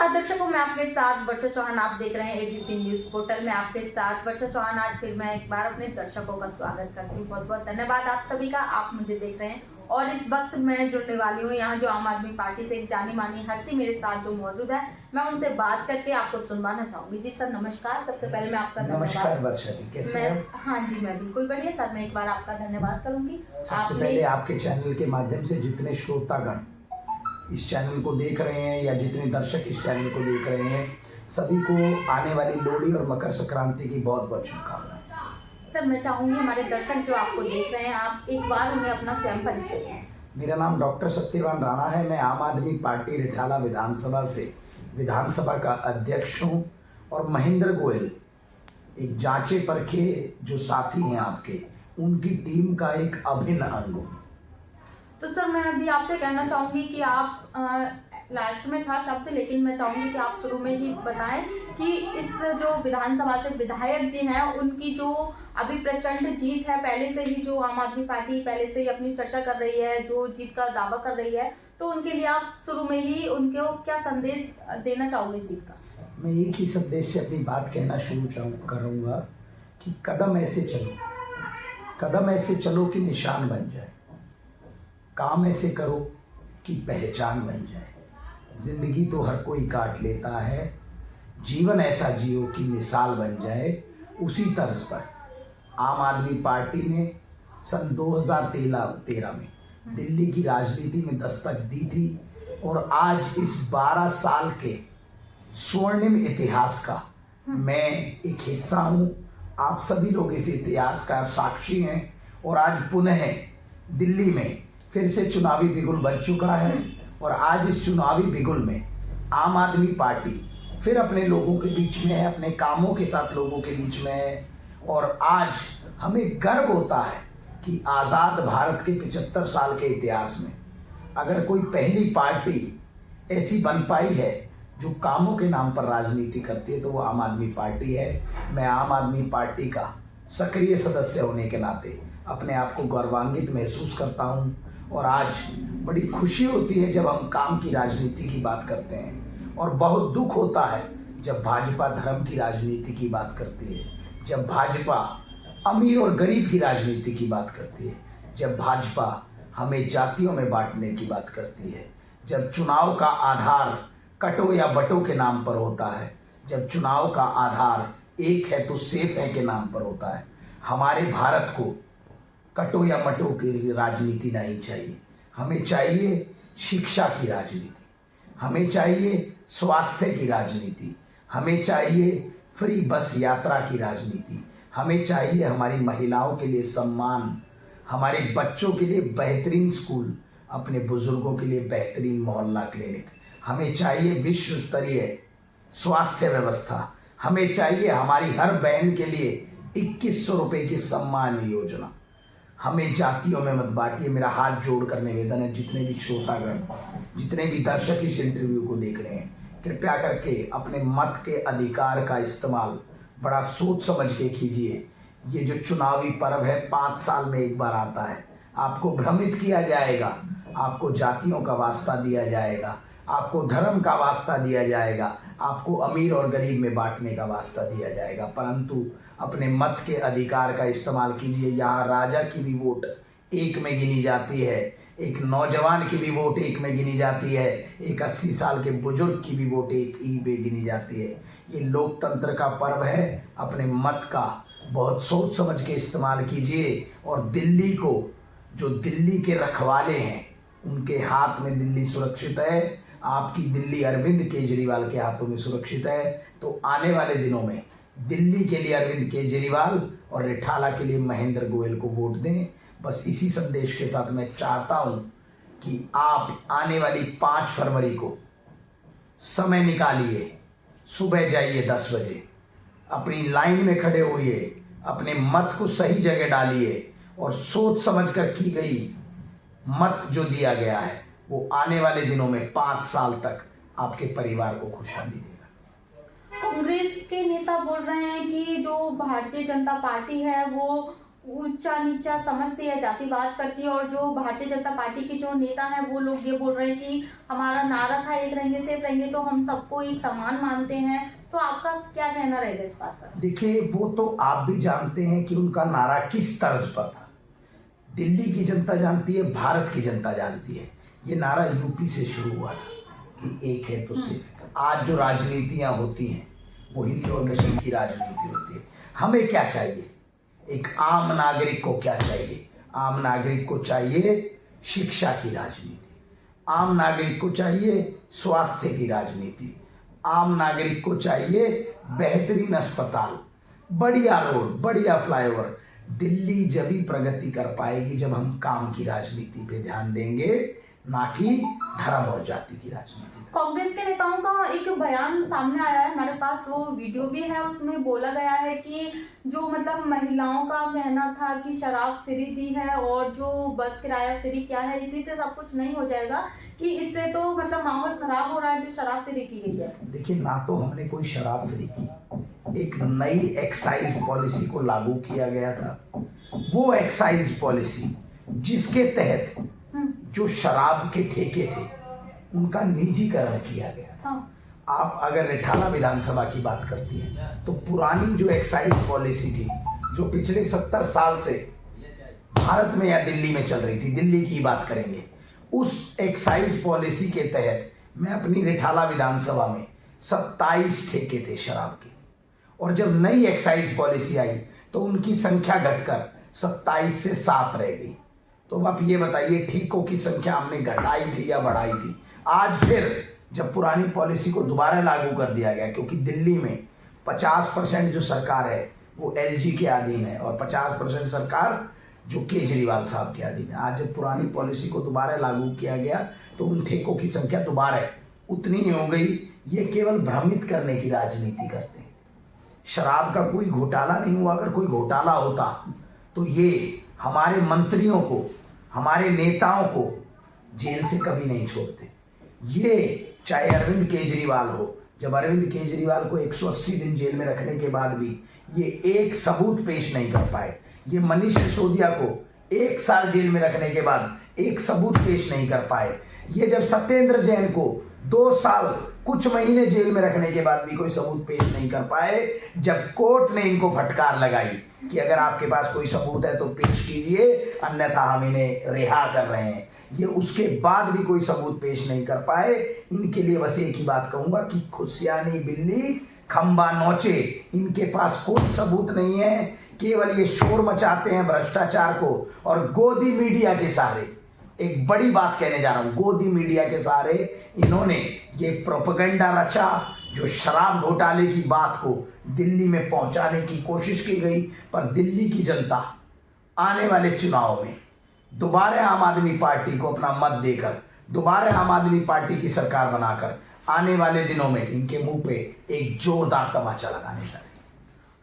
नमस्कार दर्शकों, मैं आपके साथ वर्षा चौहान। आप देख रहे हैं एबीपी न्यूज पोर्टल में। आपके साथ वर्षा चौहान। आज फिर मैं एक बार अपने दर्शकों का स्वागत करती हूँ। बहुत बहुत धन्यवाद आप सभी का, आप मुझे देख रहे हैं। और इस वक्त मैं जुड़ने वाली हूँ यहाँ जो आम आदमी पार्टी से एक जानी मानी हस्ती मेरे साथ जो मौजूद है, मैं उनसे बात करके आपको सुनवाना चाहूंगी। जी सर नमस्कार। सबसे पहले मैं आपका नमस्कार वर्षा जी, कैसे हैं? हाँ जी, मैं बिल्कुल बढ़िया सर। मैं एक बार आपका धन्यवाद करूंगी। सबसे पहले आपके चैनल के माध्यम से जितने श्रोतागण इस चैनल को देख रहे हैं या जितने दर्शक इस चैनल को देख रहे हैं, सभी को आने वाली लोहड़ी और मकर संक्रांति की बहुत बहुत शुभकामनाएं। सर मैं चाहूंगी हमारे दर्शक जो आपको देख रहे हैं, आप एक बार उन्हें अपना स्वयं परिचय दें। मेरा नाम डॉक्टर सत्यवान राणा है। मैं आम आदमी पार्टी रिठाला विधानसभा से विधानसभा का अध्यक्ष हूँ और महेंद्र गोयल एक जांचे परखे जो साथी हैं आपके, उनकी टीम का एक अभिन्न अंग हूँ। तो सर मैं अभी आपसे कहना चाहूंगी कि आप लास्ट में था शब्द, लेकिन मैं चाहूंगी कि आप शुरू में ही बताएं कि इस जो विधानसभा से विधायक जी हैं उनकी जो अभी प्रचंड जीत है, पहले से ही जो आम आदमी पार्टी पहले से ही अपनी चर्चा कर रही है, जो जीत का दावा कर रही है, तो उनके लिए आप शुरू में ही उनको क्या संदेश देना चाहोगे जीत का? मैं एक ही संदेश से अपनी बात कहना शुरू करूँगा कि कदम ऐसे चलो कि निशान बन जाए, काम ऐसे करो कि पहचान बन जाए। जिंदगी तो हर कोई काट लेता है, जीवन ऐसा जियो कि मिसाल बन जाए। उसी तर्ज पर आम आदमी पार्टी ने सन 2013 में दिल्ली की राजनीति में दस्तक दी थी और आज इस 12 साल के स्वर्णिम इतिहास का मैं एक हिस्सा हूँ। आप सभी लोग इस इतिहास का साक्षी हैं और आज पुनः दिल्ली में फिर से चुनावी बिगुल बन चुका है और आज इस चुनावी बिगुल में आम आदमी पार्टी फिर अपने लोगों के बीच में है, अपने कामों के साथ लोगों के बीच में है। और आज हमें गर्व होता है कि आज़ाद भारत के 75 साल के इतिहास में अगर कोई पहली पार्टी ऐसी बन पाई है जो कामों के नाम पर राजनीति करती है तो वो आम आदमी पार्टी है। मैं आम आदमी पार्टी का सक्रिय सदस्य होने के नाते अपने आप को गौरवान्वित महसूस करता हूँ और आज बड़ी खुशी होती है जब हम काम की राजनीति की बात करते हैं और बहुत दुख होता है जब भाजपा धर्म की राजनीति की बात करती है, जब भाजपा अमीर और गरीब की राजनीति की बात करती है, जब भाजपा हमें जातियों में बांटने की बात करती है, जब चुनाव का आधार कटो या बटो के नाम पर होता है, जब चुनाव का आधार एक है तो सेफ है के नाम पर होता है। हमारे भारत को कटो या मटो की राजनीति नहीं चाहिए। हमें चाहिए शिक्षा की राजनीति, हमें चाहिए स्वास्थ्य की राजनीति, हमें चाहिए फ्री बस यात्रा की राजनीति, हमें चाहिए हमारी महिलाओं के लिए सम्मान, हमारे बच्चों के लिए बेहतरीन स्कूल, अपने बुजुर्गों के लिए बेहतरीन मोहल्ला क्लिनिक, हमें चाहिए विश्व स्तरीय स्वास्थ्य व्यवस्था, हमें चाहिए हमारी हर बहन के लिए 2100 रुपये की सम्मान योजना। हमें जातियों में मत बांटिए। मेरा हाथ जोड़कर निवेदन है, जितने भी श्रोतागण, जितने भी दर्शक इस इंटरव्यू को देख रहे हैं, कृपया करके अपने मत के अधिकार का इस्तेमाल बड़ा सोच समझ के कीजिए। ये जो चुनावी पर्व है 5 साल में एक बार आता है। आपको भ्रमित किया जाएगा, आपको जातियों का वास्ता दिया जाएगा, आपको धर्म का वास्ता दिया जाएगा, आपको अमीर और गरीब में बांटने का वास्ता दिया जाएगा, परंतु अपने मत के अधिकार का इस्तेमाल कीजिए। यहाँ राजा की भी वोट एक में गिनी जाती है, एक नौजवान की भी वोट एक में गिनी जाती है, एक 80 साल के बुजुर्ग की भी वोट एक ही में गिनी जाती है। ये लोकतंत्र का पर्व है। अपने मत का बहुत सोच समझ के इस्तेमाल कीजिए और दिल्ली को, जो दिल्ली के रखवाले हैं, उनके हाथ में दिल्ली सुरक्षित है। आपकी दिल्ली अरविंद केजरीवाल के हाथों में सुरक्षित है। तो आने वाले दिनों में दिल्ली के लिए अरविंद केजरीवाल और रिठाला के लिए महेंद्र गोयल को वोट दें। बस इसी संदेश के साथ मैं चाहता हूं कि आप आने वाली 5 फरवरी को समय निकालिए, सुबह जाइए 10 बजे, अपनी लाइन में खड़े होइए, अपने मत को सही जगह डालिए और सोच समझ कर की गई मत जो दिया गया है वो आने वाले दिनों में 5 साल तक आपके परिवार को खुशहाली देगा। कांग्रेस के नेता बोल रहे हैं कि जो भारतीय जनता पार्टी है वो ऊंचा नीचा समझती है, जातिवाद करती है, और जो भारतीय जनता पार्टी के जो नेता हैं वो लोग ये बोल रहे हैं कि हमारा नारा था एक रहेंगे सेफ रहेंगे, तो हम सबको एक समान मानते हैं। तो आपका क्या कहना रहेगा इस बात पर? देखिए, वो तो आप भी जानते हैं कि उनका नारा किस तर्ज पर था। दिल्ली की जनता जानती है, भारत की जनता जानती है। ये नारा यूपी से शुरू हुआ था कि एक है तो सिर्फ है। आज जो राजनीतियां होती हैं वो हिंद और मुस्लिम की राजनीति होती है। हमें क्या चाहिए? एक आम नागरिक को क्या चाहिए? आम नागरिक को चाहिए शिक्षा की राजनीति, आम नागरिक को चाहिए स्वास्थ्य की राजनीति, आम नागरिक को चाहिए बेहतरीन अस्पताल, बढ़िया रोड, बढ़िया फ्लाईओवर। दिल्ली जब भी प्रगति कर पाएगी जब हम काम की राजनीति पे ध्यान देंगे, ना कि धर्म और जाति की राजनीति। कांग्रेस के नेताओं का एक बयान सामने आया है हमारे पास, वो वीडियो भी है, उसमें बोला गया है कि जो मतलब महिलाओं का कहना था कि शराब फ्री दी है और जो बस किराया फ्री क्या है, इसी से सब कुछ नहीं हो जाएगा, कि इससे तो मतलब माहौल खराब हो रहा है जो शराब फ्री की गई है। देखिए, ना तो हमने कोई शराब फ्री की, एक नई एक्साइज पॉलिसी को लागू किया गया था। वो एक्साइज पॉलिसी जिसके तहत जो शराब के ठेके थे उनका निजीकरण किया गया था। आप अगर रिठाला विधानसभा की बात करती हैं तो पुरानी जो एक्साइज पॉलिसी थी जो पिछले 70 साल से भारत में या दिल्ली में चल रही थी, दिल्ली की बात करेंगे, उस एक्साइज पॉलिसी के तहत मैं अपनी रिठाला विधानसभा में 27 ठेके थे शराब के, और जब नई एक्साइज पॉलिसी आई तो उनकी संख्या घटकर 27 से 7 रह गई। तो अब आप ये बताइए, ठेकों की संख्या हमने घटाई थी या बढ़ाई थी? आज फिर जब पुरानी पॉलिसी को दोबारा लागू कर दिया गया, क्योंकि दिल्ली में 50% जो सरकार है वो एलजी के अधीन है और 50% सरकार जो केजरीवाल साहब के अधीन है। आज जब पुरानी पॉलिसी को दोबारा लागू किया गया तो उन ठेकों की संख्या दोबारा उतनी ही हो गई। ये केवल भ्रमित करने की राजनीति करते हैं। शराब का कोई घोटाला नहीं हुआ। अगर कोई घोटाला होता तो ये हमारे मंत्रियों को, हमारे नेताओं को जेल से कभी नहीं छोड़ते। ये चाहे अरविंद केजरीवाल हो, जब अरविंद केजरीवाल को 180 दिन जेल में रखने के बाद भी ये एक सबूत पेश नहीं कर पाए, ये मनीष सिसोदिया को 1 साल जेल में रखने के बाद एक सबूत पेश नहीं कर पाए, ये जब सत्येंद्र जैन को 2 साल कुछ महीने जेल में रखने के बाद भी कोई सबूत पेश नहीं कर पाए, जब कोर्ट ने इनको फटकार लगाई कि अगर आपके पास कोई सबूत है तो पेश कीजिए, अन्यथा हम इन्हें रिहा कर रहे हैं, ये उसके बाद भी कोई सबूत पेश नहीं कर पाए। इनके लिए बस एक ही बात कहूंगा कि खुशियानी बिल्ली खंबा नोचे, इनके पास कोई सबूत नहीं है, केवल ये शोर मचाते हैं भ्रष्टाचार को, और गोदी मीडिया के सहारे, एक बड़ी बात कहने जा रहा हूं, गोदी मीडिया के सहारे इन्होंने ये प्रोपेगेंडा रचा, जो शराब घोटाले की बात को दिल्ली में पहुंचाने की कोशिश की गई। पर दिल्ली की जनता आने वाले चुनाव में दोबारा आम आदमी पार्टी को अपना मत देकर, दोबारा आम आदमी पार्टी की सरकार बनाकर आने वाले दिनों में इनके मुंह पे एक जोरदार तमाचा लगाने जा रहे हैं।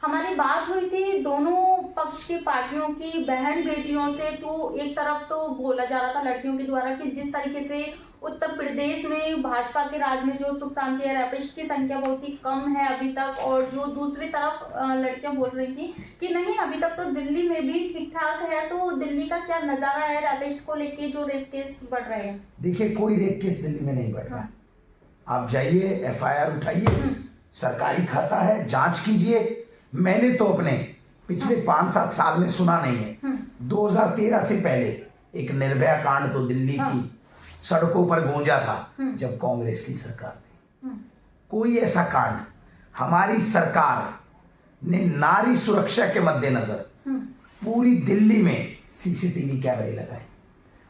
हमारी बात हुई थी दोनों पक्ष की पार्टियों की बहन बेटियों से, तो एक तरफ तो बोला जा रहा था लड़कियों के द्वारा कि जिस तरीके से उत्तर प्रदेश में भाजपा के राज में जो सुख शांति है, रैपिस्ट की संख्या बहुत ही कम है अभी तक, और जो दूसरी तरफ लड़कियां बोल रही थी कि नहीं अभी तक तो दिल्ली में भी ठीक ठाक है, तो दिल्ली का क्या नजारा है रैपिस्ट को लेके जो रेप केस बढ़ रहे हैं? देखिए, कोई रेप केस दिल्ली में नहीं बढ़ रहा। आप जाइए, FIR उठाइए, सरकारी खाता है, जांच कीजिए। मैंने तो अपने पिछले 5-7 साल में सुना नहीं है। 2013 से पहले एक निर्भया कांड तो दिल्ली की सड़कों पर गूंजा था जब कांग्रेस की सरकार थी। कोई ऐसा कांड हमारी सरकार ने नारी सुरक्षा के मद्देनजर पूरी दिल्ली में CCTV कैमरे लगाए।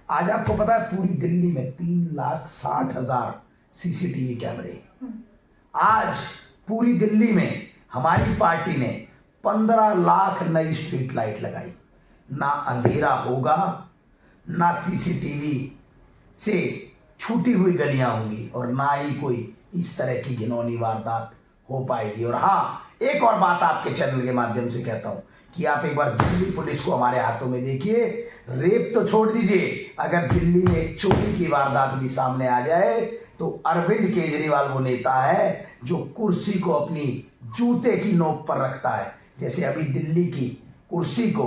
आज आपको पता है पूरी दिल्ली में 3,60,000 CCTV कैमरे। आज पूरी दिल्ली में हमारी पार्टी ने 15 लाख नई स्ट्रीट लाइट लगाई। ना अंधेरा होगा, ना CCTV से छूटी हुई गलियां होंगी, और ना ही कोई इस तरह की घिनौनी वारदात हो पाएगी। और हाँ, एक और बात आपके चैनल के माध्यम से कहता हूं कि आप एक बार दिल्ली पुलिस को हमारे हाथों में देखिए। रेप तो छोड़ दीजिए, अगर दिल्ली में एक चोरी की वारदात भी सामने आ जाए तो अरविंद केजरीवाल वो नेता है जो कुर्सी को अपनी जूते की नोक पर रखता है। जैसे अभी दिल्ली की कुर्सी को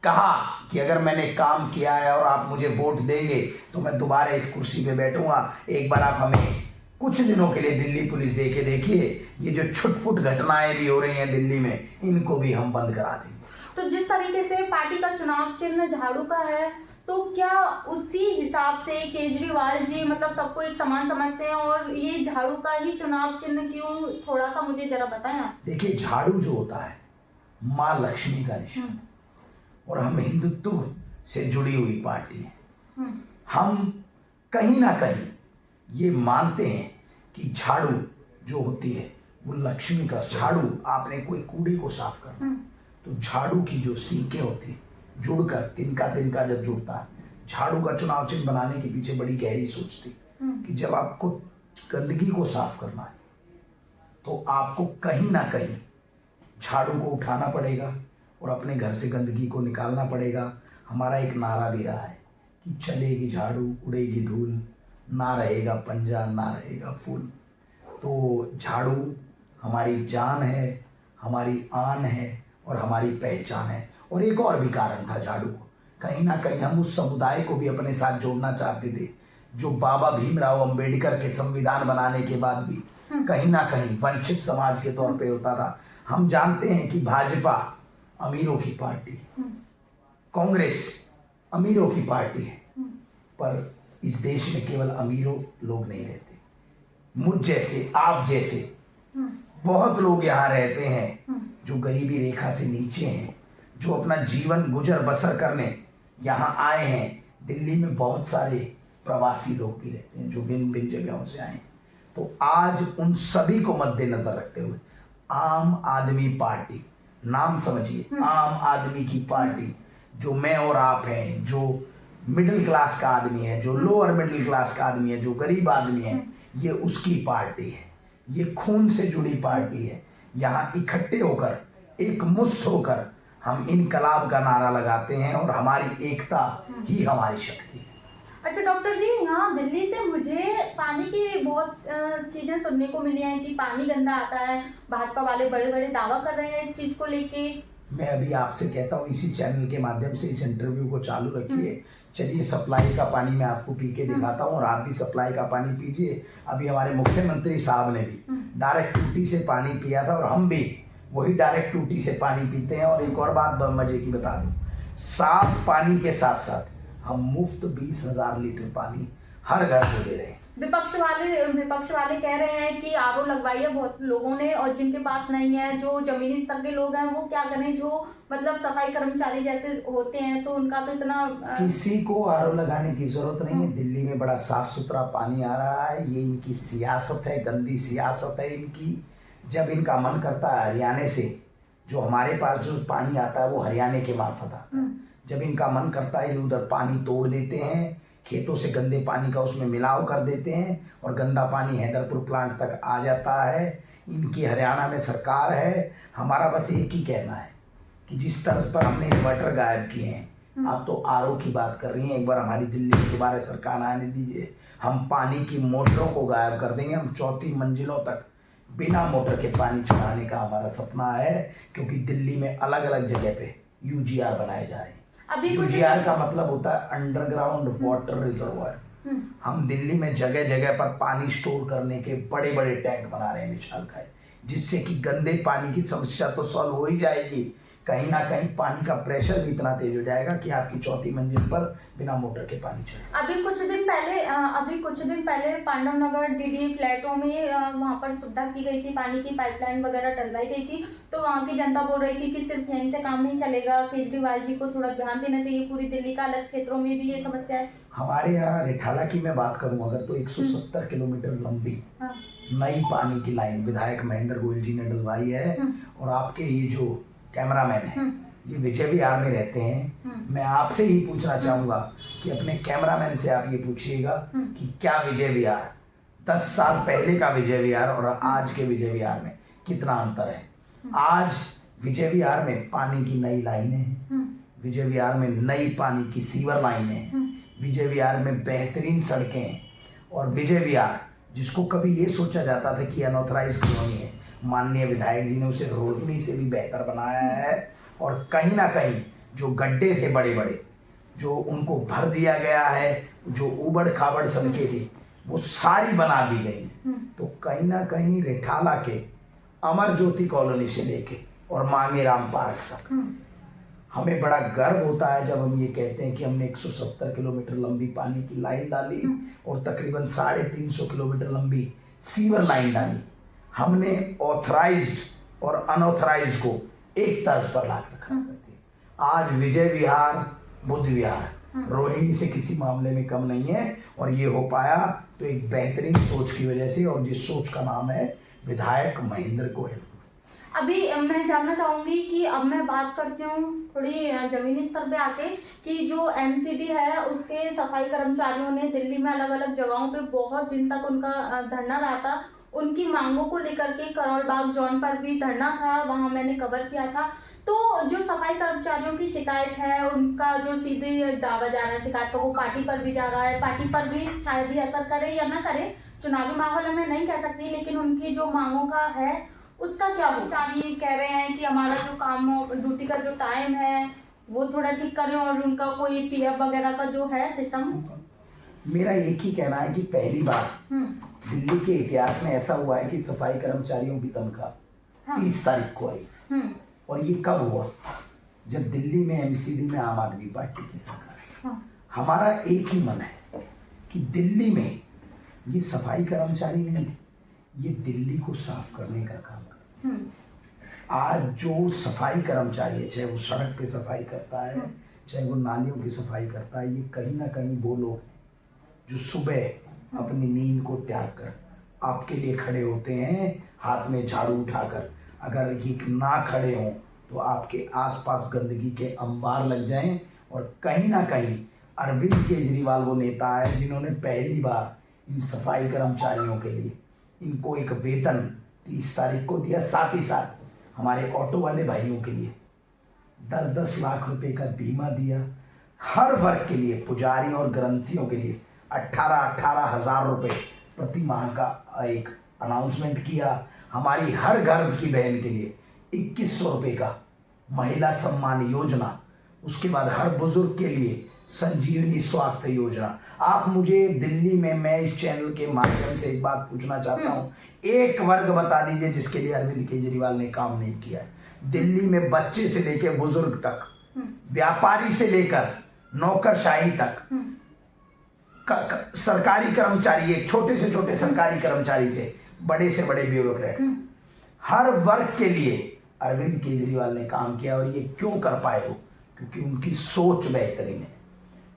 कहा कि अगर मैंने काम किया है और आप मुझे वोट देंगे तो मैं दोबारा इस कुर्सी पे बैठूंगा। एक बार आप हमें कुछ दिनों के लिए दिल्ली पुलिस देके देखिए, ये जो छुटपुट घटनाएं भी हो रही हैं दिल्ली में, इनको भी हम बंद करा देंगे। तो जिस तरीके से पार्टी का चुनाव चिन्ह झाड़ू का है, तो क्या उसी हिसाब से केजरीवाल जी मतलब सबको एक समान समझते हैं, और ये झाड़ू का ही चुनाव चिन्ह क्यों, थोड़ा सा मुझे जरा बताएं आप। देखिए, झाड़ू जो होता है माँ लक्ष्मी का निशान, और हम हिंदुत्व से जुड़ी हुई पार्टी है। हम कहीं ना कहीं ये मानते हैं कि झाड़ू जो होती है वो लक्ष्मी का, झाड़ू आपने कोई कूड़े को साफ करना, तो झाड़ू की जो सीखें होती हैं जुड़कर तिनका तिनका जब जुड़ता है, झाड़ू का चुनाव चिन्ह बनाने के पीछे बड़ी गहरी सोच थी कि जब आपको गंदगी को साफ करना है तो आपको कहीं ना कहीं झाड़ू को उठाना पड़ेगा और अपने घर से गंदगी को निकालना पड़ेगा। हमारा एक नारा भी रहा है कि चलेगी झाड़ू उड़ेगी धूल, ना रहेगा पंजा ना रहेगा फूल। तो झाड़ू हमारी जान है, हमारी आन है और हमारी पहचान है। और एक और भी कारण था झाड़ू को, कहीं ना कहीं हम उस समुदाय को भी अपने साथ जोड़ना चाहते थे जो बाबा भीमराव अंबेडकर के संविधान बनाने के बाद भी कहीं ना कहीं वंचित समाज के तौर पे होता था। हम जानते हैं कि भाजपा अमीरों की पार्टी है, कांग्रेस अमीरों की पार्टी है, पर इस देश में केवल अमीरों लोग नहीं रहते। मुझ जैसे, आप जैसे बहुत लोग यहाँ रहते हैं जो गरीबी रेखा से नीचे हैं, जो अपना जीवन गुजर बसर करने यहाँ आए हैं। दिल्ली में बहुत सारे प्रवासी लोग भी रहते हैं जो भिन्न भिन्न जगहों से आए हैं। तो आज उन सभी को मद्देनजर रखते हुए आम आदमी पार्टी, नाम समझिए, आम आदमी की पार्टी, जो मैं और आप हैं, जो मिडिल क्लास का आदमी है, जो लोअर मिडिल क्लास का आदमी है, जो गरीब आदमी है, ये उसकी पार्टी है। ये खून से जुड़ी पार्टी है। यहाँ इकट्ठे होकर, एक मुश्त होकर हम इनकलाब का नारा लगाते हैं और हमारी एकता ही हमारी शक्ति है। अच्छा डॉक्टर जी, यहाँ दिल्ली से मुझे पानी की बहुत चीजें सुनने को मिली हैं कि पानी गंदा आता है। भाजपा वाले बड़े बड़े दावा कर रहे हैं इस चीज को लेके। मैं अभी आपसे कहता हूँ, इसी चैनल के माध्यम से इस इंटरव्यू को चालू रखिए। चलिए, सप्लाई का पानी मैं आपको पी के दिखाता हूँ और आप भी सप्लाई का पानी पीजिए। अभी हमारे मुख्यमंत्री साहब ने भी डायरेक्ट टूटी से पानी पिया था और हम भी वही डायरेक्ट टूटी से पानी पीते हैं। और एक और बात मजे की बता दूँ, साफ पानी के साथ साथ हम मुफ्त 20,000 लीटर पानी हर घर को दे रहे हैं। विपक्ष वाले कह रहे हैं कि आरओ लगवाइए बहुत लोगों ने, और जिनके पास नहीं है, जो जमीनी स्तर के लोग हैं, वो क्या करें, जो मतलब सफाई कर्मचारी जैसे होते हैं, तो उनका तो इतना किसी को आरओ लगाने की जरूरत नहीं है। दिल्ली में बड़ा साफ सुथरा पानी आ रहा है। ये इनकी सियासत है, गंदी सियासत है इनकी। जब इनका मन करता है हरियाणा से, जो हमारे पास जो पानी आता है वो हरियाणा के मार्फत आता है, जब इनका मन करता है ये उधर पानी तोड़ देते हैं, खेतों से गंदे पानी का उसमें मिलाव कर देते हैं और गंदा पानी हैदरपुर प्लांट तक आ जाता है। इनकी हरियाणा में सरकार है। हमारा बस एक ही कहना है कि जिस तर्ज पर हमने इन्वर्टर गायब किए हैं, आप तो आरओ की बात कर रही हैं, एक बार हमारी दिल्ली में दोबारा सरकार आने दीजिए, हम पानी की मोटरों को गायब कर देंगे। हम 4 मंजिलों तक बिना मोटर के पानी चढ़ाने का हमारा सपना है, क्योंकि दिल्ली में अलग अलग जगह पे यूजीआर बनाए जा रहे हैं। अभी यूजीआर का मतलब होता है अंडरग्राउंड वाटर रिजर्वायर। हम दिल्ली में जगह जगह पर पानी स्टोर करने के बड़े बड़े टैंक बना रहे हैं विशालकाय, जिससे कि गंदे पानी की समस्या तो सॉल्व हो ही जाएगी, कहीं ना कहीं पानी का प्रेशर भी इतना तेज हो जाएगा कि आपकी 4थी मंजिल पर बिना मोटर के पानी चले। अभी कुछ दिन पहले पांडव नगर डीडी फ्लैटों में वहाँ पर सुविधा की गई थी, पानी की पाइपलाइन वगैरह डलवाई गई थी, तो वहाँ की जनता बोल रही थी कि सिर्फ यहीं से काम नहीं चलेगा, केजरीवाल जी को थोड़ा ध्यान देना चाहिए, पूरी दिल्ली का अलग क्षेत्रों में भी ये समस्या है। हमारे यहाँ रिठाला की मैं बात करूँ अगर, तो 170 किलोमीटर लंबी नई पानी की लाइन विधायक महेंद्र गोयल जी ने डलवाई है। और आपके ये जो कैमरामैन है ये विजय विहार में रहते हैं। मैं आपसे ही पूछना चाहूँगा कि अपने कैमरामैन से आप ये पूछिएगा कि क्या विजय विहार 10 साल पहले का विजय विहार और आज के विजय विहार में कितना अंतर है। आज विजय विहार में पानी की नई लाइनें हैं, विजय विहार में नई पानी की सीवर लाइनें हैं, विजय विहार में बेहतरीन सड़कें हैं। और विजय विहार जिसको कभी ये सोचा जाता था कि अनऑथराइज कॉलोनी है, माननीय विधायक जी ने उसे रोहिणी से भी बेहतर बनाया है। और कहीं ना कहीं जो गड्ढे थे बड़े बड़े, जो उनको भर दिया गया है, जो उबड़ खाबड़ सड़कें थी, वो सारी बना दी गई हैं। तो कहीं ना कहीं रिठाला के अमर ज्योति कॉलोनी से लेके और मांगेराम पार्क तक हमें बड़ा गर्व होता है जब हम ये कहते हैं कि हमने 170 किलोमीटर लंबी पानी की लाइन डाली और तकरीबन 350 किलोमीटर लंबी सीवर लाइन डाली। हमने ऑथराइज्ड और अनऑथराइज्ड को एक तर्ज पर लाकर खड़ा कर दिया। आज विजय विहार, बुद्ध विहार रोहिणी से किसी मामले में कम नहीं है, और ये हो पाया तो एक बेहतरीन सोच की वजह से, और जिस सोच का नाम है विधायक महेंद्र गोयल। अभी मैं जानना चाहूंगी कि अब मैं बात करती हूँ थोड़ी जमीनी स्तर पे आके कि जो एमसीडी है उसके सफाई कर्मचारियों ने दिल्ली में अलग अलग जगहों पे बहुत दिन तक उनका धरना रहा था। उनकी मांगों को लेकर के करोल बाग जोन पर भी धरना था, वहां मैंने कवर किया था। तो जो सफाई कर्मचारियों की शिकायत है, उनका जो सीधे दावा जा रहा है शिकायत तो वो पार्टी पर भी जा रहा है, पार्टी पर भी शायद ही असर करे या ना करे, चुनावी माहौल में नहीं कह सकती, लेकिन उनकी जो मांगों का है उसका क्या हो। कर्मचारी कह रहे हैं कि हमारा जो काम ड्यूटी का जो टाइम है वो थोड़ा ठीक करें और उनका कोई पीएफ वगैरह का जो है सिस्टम। मेरा एक ही कहना है कि पहली बार दिल्ली के इतिहास में ऐसा हुआ है कि सफाई कर्मचारियों की तनख्वाह 30 तारीख को आई। और ये कब हुआ? जब दिल्ली में एमसीडी में आम आदमी पार्टी की सरकार है। हमारा एक ही मन है कि दिल्ली में ये सफाई कर्मचारी नहीं, ये दिल्ली को साफ करने का काम कर। आज जो सफाई कर्मचारी है, चाहे वो सड़क पे सफाई करता है, चाहे वो नालियों की सफाई करता है, ये कहीं ना कहीं वो लोग जो सुबह अपनी नींद को त्याग कर आपके लिए खड़े होते हैं, हाथ में झाड़ू उठाकर। अगर ये ना खड़े हों तो आपके आसपास गंदगी के अंबार लग जाएं। और कहीं ना कहीं अरविंद केजरीवाल वो नेता है जिन्होंने पहली बार इन सफाई कर्मचारियों के लिए इनको एक वेतन 30 तारीख को दिया। साथ ही साथ हमारे ऑटो वाले भाइयों के लिए 10-10 लाख रुपए का बीमा दिया। हर वर्ग के लिए, पुजारी और ग्रंथियों के लिए 18-18 हज़ार रुपये प्रति माह का एक अनाउंसमेंट किया। हमारी हर घर की बहन के लिए 2100 रुपये का महिला सम्मान योजना। उसके बाद हर बुजुर्ग के लिए संजीवनी स्वास्थ्य योजना। आप मुझे दिल्ली में, मैं इस चैनल के माध्यम से एक बात पूछना चाहता हूँ, एक वर्ग बता दीजिए जिसके लिए अरविंद केजरीवाल ने काम नहीं किया है। दिल्ली में बच्चे से लेकर बुजुर्ग तक, व्यापारी से लेकर नौकरशाही तक, सरकारी कर्मचारी, एक छोटे से छोटे सरकारी कर्मचारी से बड़े ब्यूरोक्रेट, हर वर्ग के लिए अरविंद केजरीवाल ने काम किया। और ये क्यों कर पाए वो? क्योंकि उनकी सोच बेहतरीन है।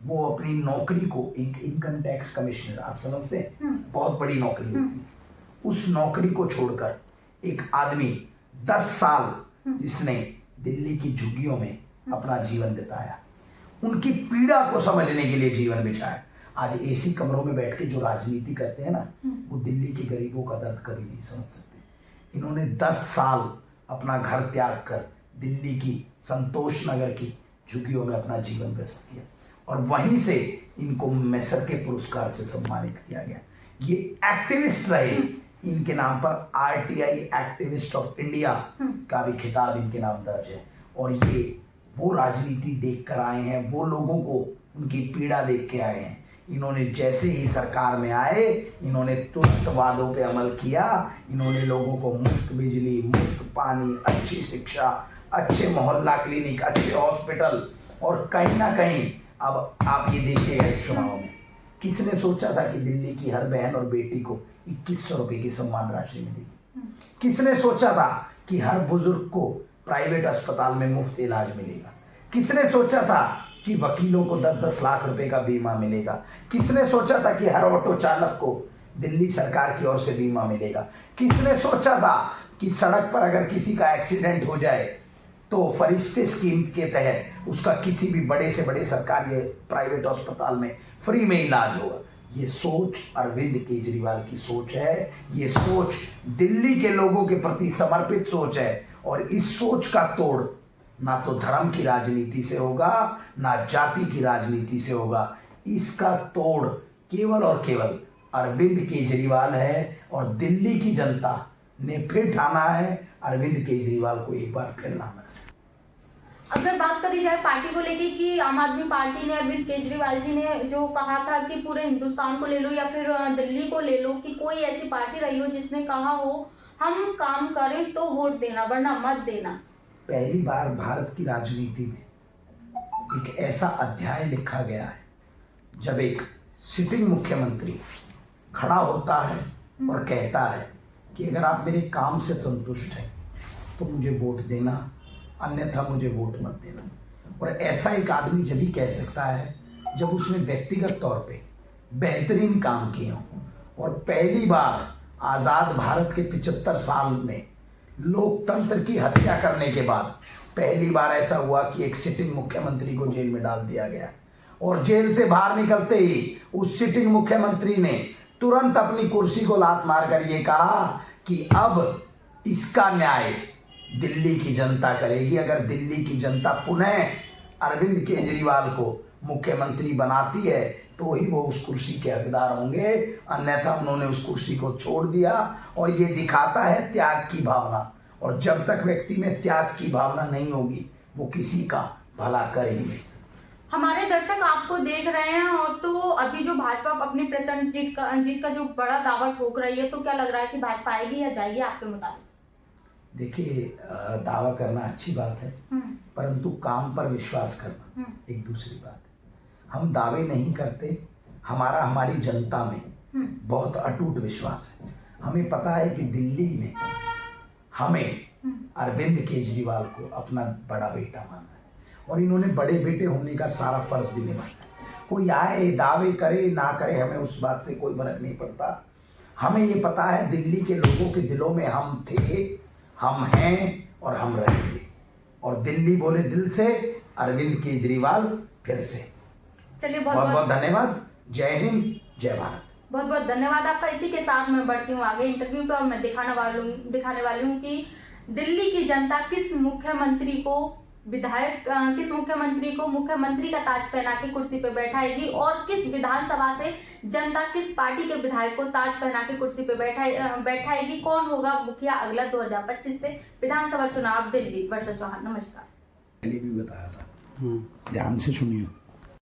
वो अपनी नौकरी को, एक इनकम टैक्स कमिश्नर, आप समझते हैं, बहुत बड़ी नौकरी होती है, उस नौकरी को छोड़कर एक आदमी 10 साल जिसने दिल्ली की झुग्गियों में अपना जीवन बिताया, उनकी पीड़ा को समझने के लिए जीवन बिताया। आज एसी कमरों में बैठ के जो राजनीति करते हैं ना, वो दिल्ली के गरीबों का दर्द कभी नहीं समझ सकते। इन्होंने 10 साल अपना घर त्याग कर दिल्ली की संतोष नगर की झुग्गियों में अपना जीवन व्यस्त किया, और वहीं से इनको मैसर के पुरस्कार से सम्मानित किया गया। ये एक्टिविस्ट रहे, इनके नाम पर आरटीआई एक्टिविस्ट ऑफ इंडिया का भी खिताब इनके नाम दर्ज है। और ये वो राजनीति देख कर आए हैं, वो लोगों को उनकी पीड़ा देख के आए हैं। इन्होंने जैसे ही सरकार में आए, इन्होंने तुरंत वादों पे अमल किया। इन्होंने लोगों को मुफ्त बिजली, मुफ्त पानी, अच्छी शिक्षा, अच्छे मोहल्ला क्लिनिक, अच्छे हॉस्पिटल, और कहीं ना कहीं अब आप ये देखिएगा इस चुनाव में किसने सोचा था कि दिल्ली की हर बहन और बेटी को 2100 रुपये की सम्मान राशि मिलेगी? किसने सोचा था कि हर बुजुर्ग को प्राइवेट अस्पताल में मुफ्त इलाज मिलेगा? किसने सोचा था कि वकीलों को 10-10 लाख रुपए का बीमा मिलेगा? किसने सोचा था कि हर ऑटो चालक को दिल्ली सरकार की ओर से बीमा मिलेगा? किसने सोचा था कि सड़क पर अगर किसी का एक्सीडेंट हो जाए तो फरिश्ते स्कीम के तहत उसका किसी भी बड़े से बड़े सरकारी प्राइवेट अस्पताल में फ्री में इलाज होगा? ये सोच अरविंद केजरीवाल की सोच है। ये सोच दिल्ली के लोगों के प्रति समर्पित सोच है। और इस सोच का तोड़ ना तो धर्म की राजनीति से होगा, ना जाति की राजनीति से होगा। इसका तोड़ केवल और केवल अरविंद केजरीवाल है। और दिल्ली की जनता ने फिर ठाना है अरविंद केजरीवाल को एक बार फिर लाना है। अगर बात करी जाए पार्टी को लेके कि आम आदमी पार्टी ने, अरविंद केजरीवाल जी ने जो कहा था कि पूरे हिंदुस्तान को ले लो या फिर दिल्ली को ले लो, कि कोई ऐसी पार्टी रही हो जिसने कहा हो हम काम करें तो वोट देना वरना मत देना। पहली बार भारत की राजनीति में एक ऐसा अध्याय लिखा गया है जब एक सिटिंग मुख्यमंत्री खड़ा होता है और कहता है कि अगर आप मेरे काम से संतुष्ट हैं तो मुझे वोट देना, अन्यथा मुझे वोट मत देना। और ऐसा एक आदमी जब भी कह सकता है जब उसने व्यक्तिगत तौर पे बेहतरीन काम किए हों। और पहली बार आज़ाद भारत के 75 साल में लोकतंत्र की हत्या करने के बाद पहली बार ऐसा हुआ कि एक सिटिंग मुख्यमंत्री को जेल में डाल दिया गया। और जेल से बाहर निकलते ही उस सिटिंग मुख्यमंत्री ने तुरंत अपनी कुर्सी को लात मारकर ये कहा कि अब इसका न्याय दिल्ली की जनता करेगी। अगर दिल्ली की जनता पुनः अरविंद केजरीवाल को मुख्यमंत्री बनाती है तो ही वो उस कुर्सी के हकदार होंगे, अन्यथा उन्होंने उस कुर्सी को छोड़ दिया। और ये दिखाता है त्याग की भावना। और जब तक व्यक्ति में त्याग की भावना नहीं होगी वो किसी का भला कर ही नहीं सकता। हमारे दर्शक आपको देख रहे हैं और तो अभी जो भाजपा अपनी प्रचंड जीत का जो बड़ा दावा ठोक रही है, तो क्या लग रहा है कि भाजपा आएगी या जाएगी आपके मुताबिक? देखिए, दावा करना अच्छी बात है, परंतु काम पर विश्वास करना एक दूसरी बात है। हम दावे नहीं करते, हमारी जनता में बहुत अटूट विश्वास है। हमें पता है कि दिल्ली ने हमें अरविंद केजरीवाल को अपना बड़ा बेटा माना है और इन्होंने बड़े बेटे होने का सारा फर्ज भी निभाया है। कोई आए दावे करे ना करे, हमें उस बात से कोई फर्क नहीं पड़ता। हमें ये पता है दिल्ली के लोगों के दिलों में हम थे, हम हैं और हम रहेंगे। और दिल्ली बोले दिल से, अरविंद केजरीवाल फिर से। चलिए बहुत बहुत धन्यवाद। जय हिंद, जय भारत। बहुत बहुत धन्यवाद आपका। इसी के साथ मैं बढ़ती हूँ आगे इंटरव्यू पे और मैं दिखाने वाली हूँ कि दिल्ली की जनता किस मुख्यमंत्री को मुख्यमंत्री का ताज पहना के कुर्सी पे बैठाएगी और किस विधानसभा से जनता किस पार्टी के विधायक को ताज पहना के कुर्सी पे बैठाएगी। कौन होगा मुखिया अगला 2025 से विधानसभा चुनाव दिल्ली। वर्षा चौहान, नमस्कार। पहले भी बताया था, ध्यान से सुनिए।